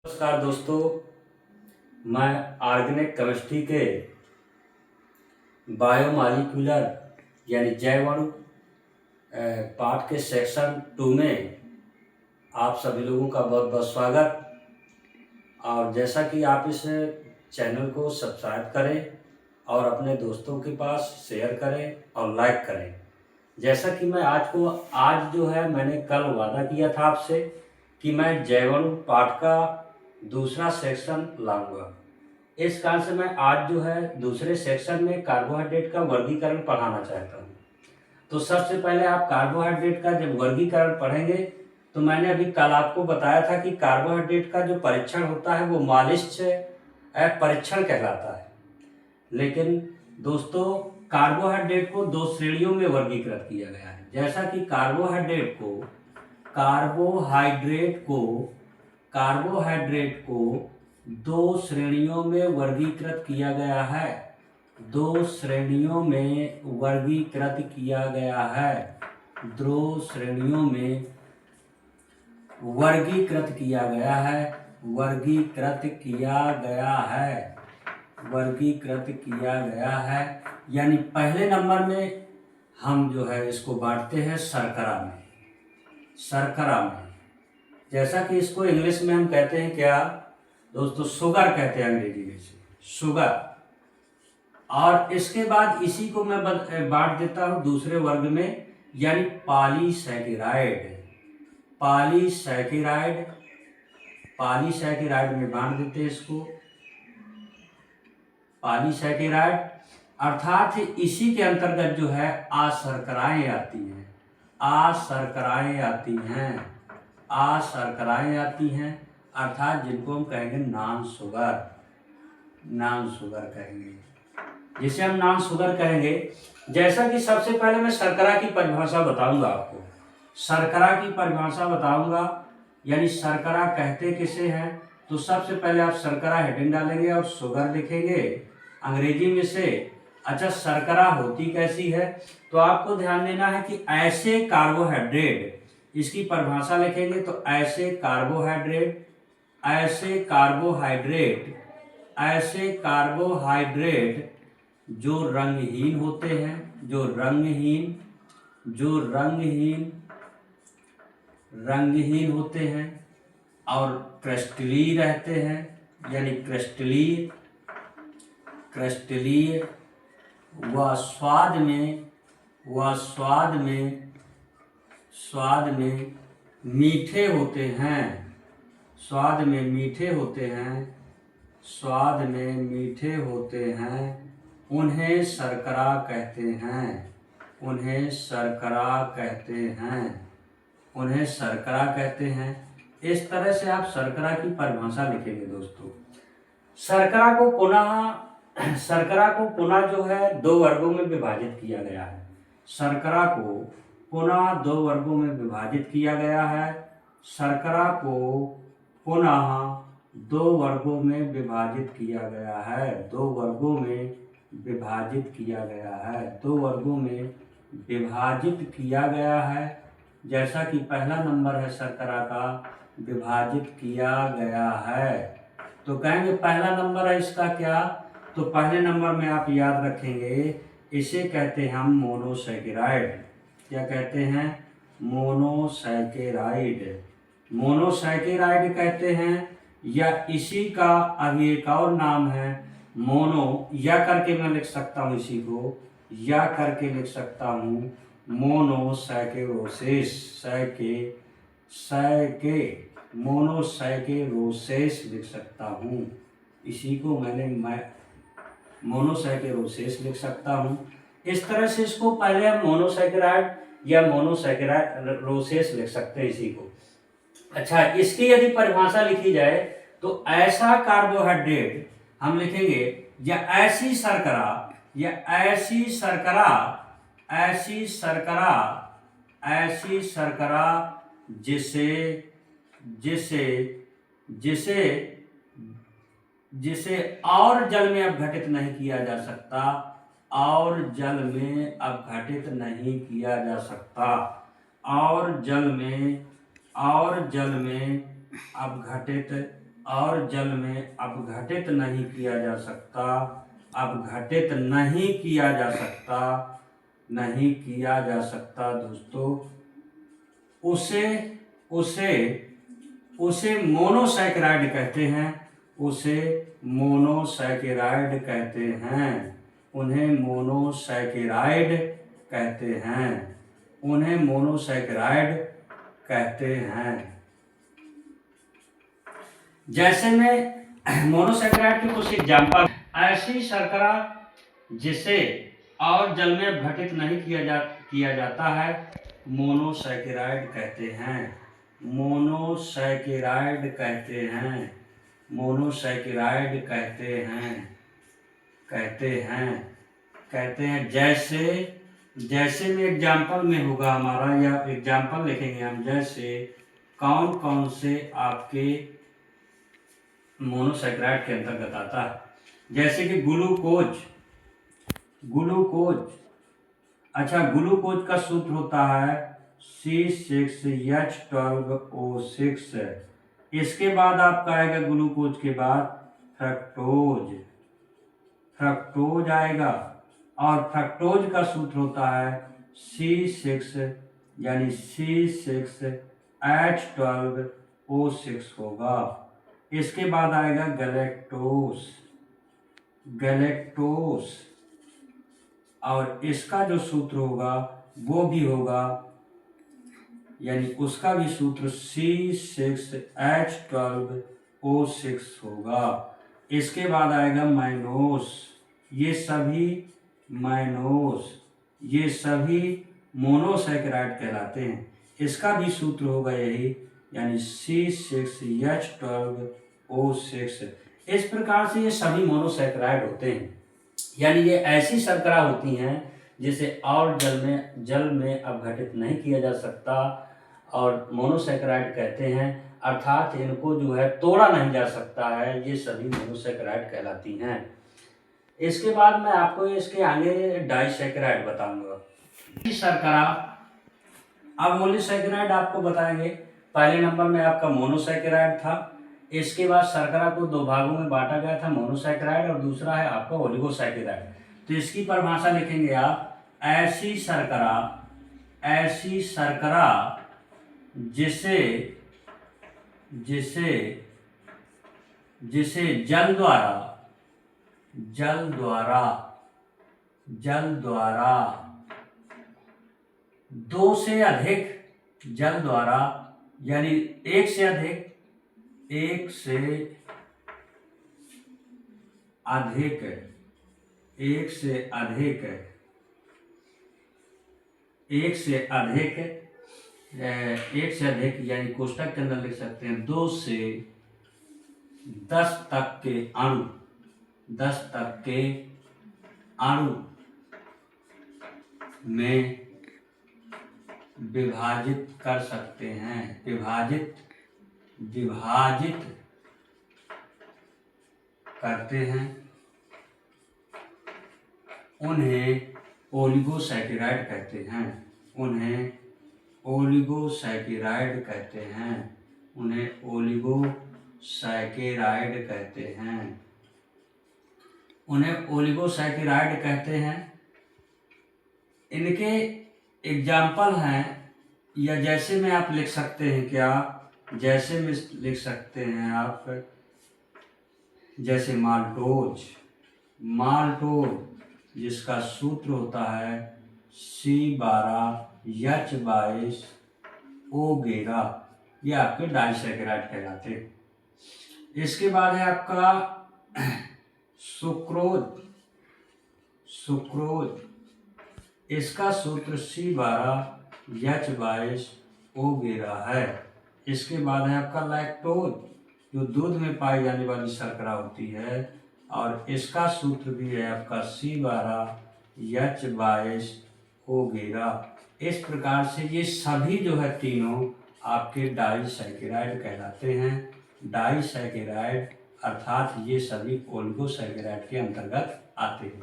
नमस्कार दोस्तों, मैं ऑर्गेनिक केमिस्ट्री के बायोमॉलिक्यूलर यानी जैव अणु पाठ के सेक्शन 2 में आप सभी लोगों का बहुत बहुत स्वागत। और जैसा कि आप इस चैनल को सब्सक्राइब करें और अपने दोस्तों के पास शेयर करें और लाइक करें। जैसा कि मैं आज जो है मैंने कल वादा किया था आपसे कि मैं जैव अणु पाठ का दूसरा सेक्शन लाऊंगा। इस कारण से मैं आज जो है दूसरे सेक्शन में कार्बोहाइड्रेट का वर्गीकरण पढ़ाना चाहता हूँ। तो सबसे पहले आप कार्बोहाइड्रेट का जब वर्गीकरण पढ़ेंगे तो मैंने अभी कल आपको बताया था कि कार्बोहाइड्रेट का जो परीक्षण होता है वो मालिश परीक्षण कहलाता है। लेकिन दोस्तों, कार्बोहाइड्रेट को दो श्रेणियों में वर्गीकृत किया गया है। जैसा कि कार्बोहाइड्रेट को दो श्रेणियों में वर्गीकृत किया गया है। दो श्रेणियों में वर्गीकृत किया गया है। दो श्रेणियों में वर्गीकृत किया गया है। वर्गीकृत किया गया है। वर्गीकृत किया गया है। यानी पहले नंबर में हम जो है इसको बांटते हैं शर्करा में। शर्करा में, जैसा कि इसको इंग्लिश में हम कहते हैं क्या दोस्तों, शुगर कहते हैं अंग्रेजी में से, शुगर। और इसके बाद इसी को मैं बांट देता हूं दूसरे वर्ग में, यानी पॉलीसैकेराइड। पॉलीसैकेराइड में बांट देते हैं इसको। पॉलीसैकेराइड अर्थात इसी के अंतर्गत जो है अशर्कराएं आती हैं। अशर्कराएं आती हैं अर्थात जिनको हम कहेंगे नॉन शुगर कहेंगे, जिसे हम नॉन शुगर कहेंगे। जैसा कि सबसे पहले मैं शर्करा की परिभाषा बताऊंगा आपको। शर्करा की परिभाषा बताऊंगा, यानी शर्करा कहते किसे हैं। तो सबसे पहले आप शर्करा हेडिंग डालेंगे और शुगर लिखेंगे अंग्रेजी में से। अच्छा, शर्करा होती कैसी है, तो आपको ध्यान देना है कि ऐसे कार्बोहाइड्रेट, इसकी परिभाषा लिखेंगे तो ऐसे कार्बोहाइड्रेट जो रंगहीन होते हैं, जो रंगहीन होते हैं और क्रिस्टलीय रहते हैं, यानी क्रिस्टलीय व स्वाद में मीठे होते हैं, उन्हें शर्करा कहते हैं। इस तरह से आप शर्करा की परिभाषा लिखेंगे दोस्तों। शर्करा को पुनः जो है दो वर्गों में विभाजित किया गया है। शर्करा को पुनः दो वर्गों में विभाजित किया गया है। शर्करा को पुनः दो वर्गों में विभाजित किया गया है। दो वर्गों में विभाजित किया गया है। जैसा कि पहला नंबर है शर्करा का, विभाजित किया गया है। तो कहेंगे पहला नंबर है इसका क्या, तो पहले नंबर में आप याद रखेंगे, इसे कहते हैं हम मोनोसैकेराइड। क्या कहते हैं? मोनोसैकेराइड कहते हैं, या इसी का अभी एक और नाम है मोनो, या करके मैं लिख सकता हूँ, इसी को या करके लिख सकता हूँ मोनोसैकेरोसिस लिख सकता हूँ। इसी को मैं मोनोसैकेरोसिस लिख सकता हूँ। इस तरह से इसको पहले हम मोनोसैकेराइड या मोनोसैकेरोसिस लिख सकते हैं इसी को। अच्छा, इसकी यदि परिभाषा लिखी जाए तो ऐसा कार्बोहाइड्रेट हम लिखेंगे, या ऐसी शर्करा जिसे और जल में अपघटित नहीं किया जा सकता, और जल में अपघटित नहीं किया जा सकता, और जल में अपघटित और जल में अपघटित नहीं किया जा सकता, अपघटित नहीं किया जा सकता, नहीं किया जा सकता दोस्तों, उसे उसे उसे मोनोसैकेराइड कहते हैं, उसे मोनोसैकेराइड कहते हैं, उन्हें मोनोसैकेराइड कहते हैं, उन्हें मोनोसैकेराइड कहते हैं। जैसे में मोनोसैकेराइड के कुछ एग्जाम्पल, ऐसी शर्करा जिसे और जल में अपघटित नहीं किया जाता है, मोनोसैकेराइड कहते हैं, मोनोसैकेराइड कहते हैं, मोनोसैकेराइड कहते हैं, कहते हैं, कहते हैं। जैसे में एग्जाम्पल में होगा हमारा, या एग्जाम्पल लिखेंगे हम, जैसे कौन कौन से आपके मोनोसैकेराइड के अंतर्गत आता है। जैसे कि ग्लूकोज, अच्छा ग्लूकोज का सूत्र होता है C6H12O6। इसके बाद आपका आएगा ग्लूकोज के बाद फ्रक्टोज आएगा, और फ्रक्टोज का सूत्र होता है C6 यानी C6H12O6 होगा। इसके बाद आएगा गैलेक्टोस, और इसका जो सूत्र होगा वो भी होगा, यानी उसका भी सूत्र C6H12O6 होगा। इसके बाद आएगा मैनोस, ये सभी मोनोसैकेराइड कहलाते हैं। इसका भी सूत्र होगा यही, यानी C6H12O6। इस प्रकार से ये सभी मोनोसैकेराइड होते हैं, यानी ये ऐसी शर्करा होती हैं जिसे और जल में अपघटित नहीं किया जा सकता, और मोनोसैकेराइड कहते हैं, अर्थात इनको जो है तोड़ा नहीं जा सकता है, ये सभी मोनोसैकेराइड कहलाती हैं। इसके बाद मैं आपको इसके आगे डाइसैकेराइड बताऊंगा। शर्करा, अब मोनोसैकेराइड आपको बताएंगे। पहले नंबर में आपका मोनोसैकेराइड था, इसके बाद शर्करा को दो भागों में बांटा गया था, मोनोसैकेराइड, और दूसरा है आपका ओलिगोसैकेराइड। तो इसकी परिभाषा लिखेंगे आप, ऐसी शर्करा जिसे जल द्वारा दो से अधिक जल द्वारा, यानी एक से अधिक यानी कोष्टक के अंदर लिख सकते हैं 2 से 10 तक के अणु में विभाजित कर सकते हैं, विभाजित करते हैं, उन्हें ओलिगोसैकेराइड कहते हैं, उन्हें ओलिगोसैकेराइड कहते हैं। इनके एग्जाम्पल हैं, या जैसे में आप लिख सकते हैं, क्या जैसे में लिख सकते हैं आप, जैसे माल्टोज जिसका सूत्र होता है C12H22O11, ये आपके डाइसैकेराइड कहलाते हैं। इसके बाद है आपका सुक्रोज, इसका सूत्र C12H22O11 है। इसके बाद है आपका लैक्टोज, जो दूध में पाई जाने वाली शर्करा होती है, और इसका सूत्र भी है आपका C12H22O11। इस प्रकार से ये सभी जो है तीनों आपके डाइसैकेराइड कहलाते हैं। डाइसैकेराइड अर्थात ये सभी ओलिगोसैकेराइड के अंतर्गत आते हैं।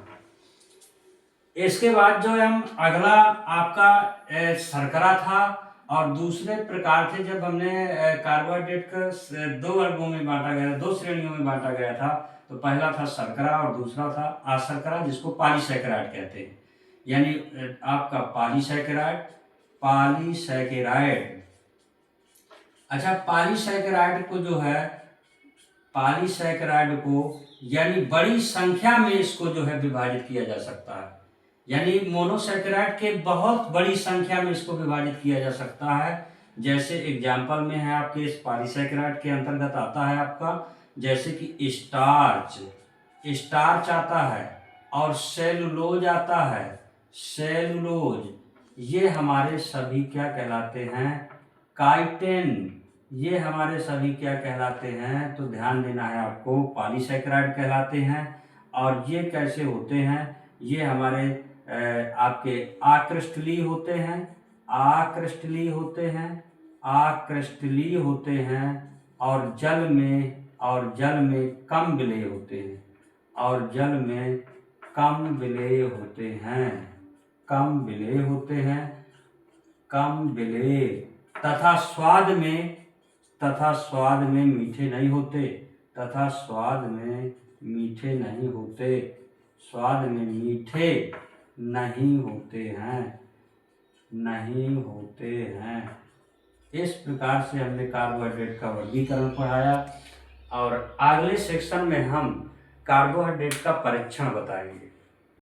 इसके बाद जो है हम अगला आपका शर्करा था, और दूसरे प्रकार थे जब हमने कार्बोहाइड्रेट का दो वर्गों में बांटा गया, दो श्रेणियों में बांटा गया था। तो पहला था शर्करा और दूसरा था अशर्करा, जिसको पॉलीसैकेराइड कहते हैं। यानी आपका पॉलीसैकेराइड। अच्छा, पॉलीसैकेराइड को जो है, पॉलीसैकेराइड को यानी बड़ी संख्या में इसको जो है विभाजित किया जा सकता है। यानी मोनोसैकेराइड के बहुत बड़ी संख्या में इसको विभाजित किया जा सकता है। जैसे एग्जाम्पल में है आपके, इस पॉलीसैकेराइड के अंतर्गत आता है आपका, जैसे कि स्टार्च आता है और सेलुलोज आता है। सेलुलोज ये हमारे सभी क्या कहलाते हैं? काइटिन। ये हमारे सभी क्या कहलाते हैं? तो ध्यान देना है आपको, पॉलीसैकेराइड कहलाते हैं। और ये कैसे होते हैं? ये हमारे आपके आकृष्टलीय होते हैं, आकृष्टलीय होते हैं और जल में कम विलेय होते हैं, और जल में कम विलेय तथा स्वाद में मीठे नहीं होते, स्वाद में मीठे नहीं होते हैं। इस प्रकार से हमने कार्बोहाइड्रेट का वर्गीकरण पढ़ाया, और अगले सेक्शन में हम कार्बोहाइड्रेट का परीक्षण बताएंगे।